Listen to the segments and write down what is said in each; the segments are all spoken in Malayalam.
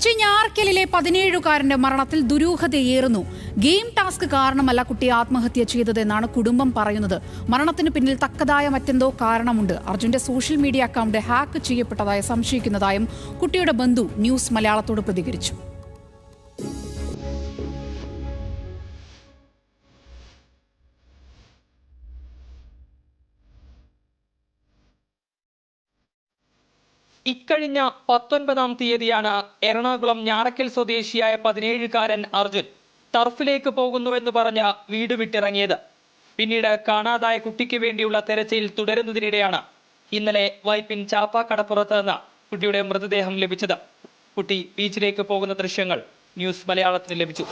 കൊച്ചി ഞാർക്കലിലെ 17-കാരന്റെ മരണത്തിൽ ദുരൂഹതയേറുന്നു. ഗെയിം ടാസ്ക് കാരണമല്ല കുട്ടി ആത്മഹത്യ ചെയ്തതെന്നാണ് കുടുംബം പറയുന്നത്. മരണത്തിന് പിന്നിൽ തക്കതായ മറ്റെന്തോ കാരണമുണ്ട്. അർജുന്റെ സോഷ്യൽ മീഡിയ അക്കൗണ്ട് ഹാക്ക് ചെയ്യപ്പെട്ടതായി സംശയിക്കുന്നതായും കുട്ടിയുടെ ബന്ധു ന്യൂസ് മലയാളത്തോട് പ്രതികരിച്ചു. ഇക്കഴിഞ്ഞ 19-ാം തീയതിയാണ് എറണാകുളം ഞാറക്കൽ സ്വദേശിയായ 17-കാരൻ അർജുൻ ടർഫിലേക്ക് പോകുന്നുവെന്ന് പറഞ്ഞ് വീട് വിട്ടിറങ്ങിയത്. പിന്നീട് കാണാതായ കുട്ടിക്ക് വേണ്ടിയുള്ള തെരച്ചിൽ തുടരുന്നതിനിടെയാണ് ഇന്നലെ വൈപ്പിൻ ചാപ്പാക്കടപ്പുറത്ത് നിന്ന് കുട്ടിയുടെ മൃതദേഹം ലഭിച്ചത്. കുട്ടി ബീച്ചിലേക്ക് പോകുന്ന ദൃശ്യങ്ങൾ ന്യൂസ് മലയാളത്തിന് ലഭിച്ചു.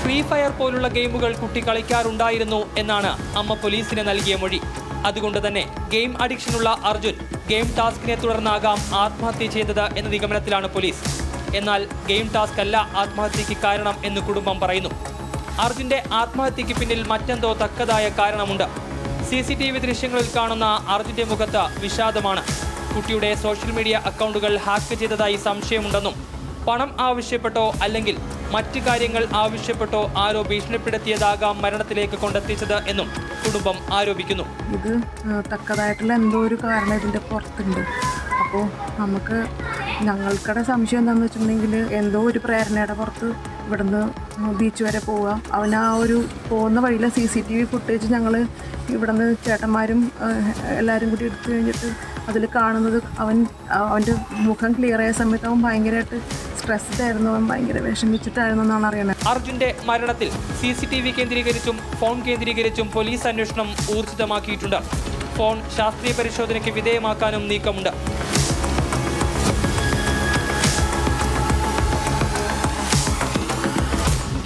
ഫ്രീ ഫയർ പോലുള്ള ഗെയിമുകൾ കുട്ടി കളിക്കാറുണ്ടായിരുന്നു എന്നാണ് അമ്മ പോലീസിന് നൽകിയ മൊഴി. അതുകൊണ്ട് തന്നെ ഗെയിം അഡിക്ഷനുള്ള അർജുൻ ഗെയിം ടാസ്കിനെ തുടർന്നാകാം ആത്മഹത്യ ചെയ്തത് എന്ന നിഗമനത്തിലാണ് പോലീസ്. എന്നാൽ ഗെയിം ടാസ്ക് അല്ല ആത്മഹത്യക്ക് കാരണം എന്ന് കുടുംബം പറയുന്നു. അർജുന്റെ ആത്മഹത്യക്ക് പിന്നിൽ മറ്റെന്തോ തക്കതായ കാരണമുണ്ട്. CCTV ദൃശ്യങ്ങളിൽ കാണുന്ന അർജുന്റെ മുഖത്ത് വിഷാദമാണ്. കുട്ടിയുടെ സോഷ്യൽ മീഡിയ അക്കൗണ്ടുകൾ ഹാക്ക് ചെയ്തതായി സംശയമുണ്ടെന്നും പണം ആവശ്യപ്പെട്ടോ അല്ലെങ്കിൽ മറ്റു കാര്യങ്ങൾ ആവശ്യപ്പെട്ടോ ആരോ ഭീഷണിപ്പെടുത്തിയതാകാം മരണത്തിലേക്ക് കൊണ്ടെത്തിച്ചത് എന്നും കുടുംബം ആരോപിക്കുന്നു. ഇത് തക്കതായിട്ടുള്ള എന്തോ ഒരു കാരണം ഇതിൻ്റെ പുറത്തുണ്ട്. അപ്പോൾ നമുക്ക് ഞങ്ങൾക്കടെ സംശയം എന്താണെന്ന് വെച്ചിട്ടുണ്ടെങ്കിൽ എന്തോ ഒരു പ്രേരണയുടെ പുറത്ത് ഇവിടുന്ന് ബീച്ച് വരെ പോവുക. അവൻ ആ ഒരു പോകുന്ന വഴിയിലെ CCTV ഫുട്ടേജ് ഞങ്ങൾ ഇവിടുന്ന് ചേട്ടന്മാരും എല്ലാവരും കൂടി എടുത്തു കഴിഞ്ഞിട്ട് അതിൽ കാണുന്നത് അവൻ്റെ മുഖം ക്ലിയർ ആയ സമയത്ത് അവൻ ഭയങ്കരമായിട്ട് സ്ട്രെസ്ഡ് ആയിരുന്നു, അവൻ ഭയങ്കര വിഷമിച്ചിട്ടായിരുന്നു എന്നാണ് അറിയണത്. അർജുന്റെ മരണത്തിൽ CCTV കേന്ദ്രീകരിച്ചും ഫോൺ കേന്ദ്രീകരിച്ചും പോലീസ് അന്വേഷണം ഊർജിതമാക്കിയിട്ടുണ്ട്. ഫോൺ ശാസ്ത്രീയ പരിശോധനയ്ക്ക് വിധേയമാക്കാനും നീക്കമുണ്ട്.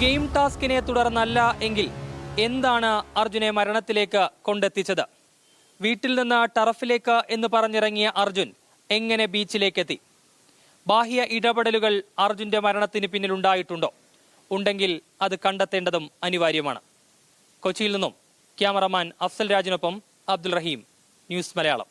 ഗെയിം ടാസ്കിനെ തുടർന്നല്ല എങ്കിൽ എന്താണ് അർജുനെ മരണത്തിലേക്ക് കൊണ്ടെത്തിച്ചത്? വീട്ടിൽ നിന്ന് ടർഫിലേക്ക് എന്ന് പറഞ്ഞിറങ്ങിയ അർജുൻ എങ്ങനെ ബീച്ചിലേക്കെത്തി? ബാഹ്യ ഇടപെടലുകൾ അർജുന്റെ മരണത്തിന് പിന്നിലുണ്ടായിട്ടുണ്ടോ? ഉണ്ടെങ്കിൽ അത് കണ്ടെത്തേണ്ടതും അനിവാര്യമാണ്. കൊച്ചിയിൽ നിന്നും ക്യാമറമാൻ അഫ്സൽ രാജിനൊപ്പം അബ്ദുൾ റഹീം, ന്യൂസ് മലയാളം.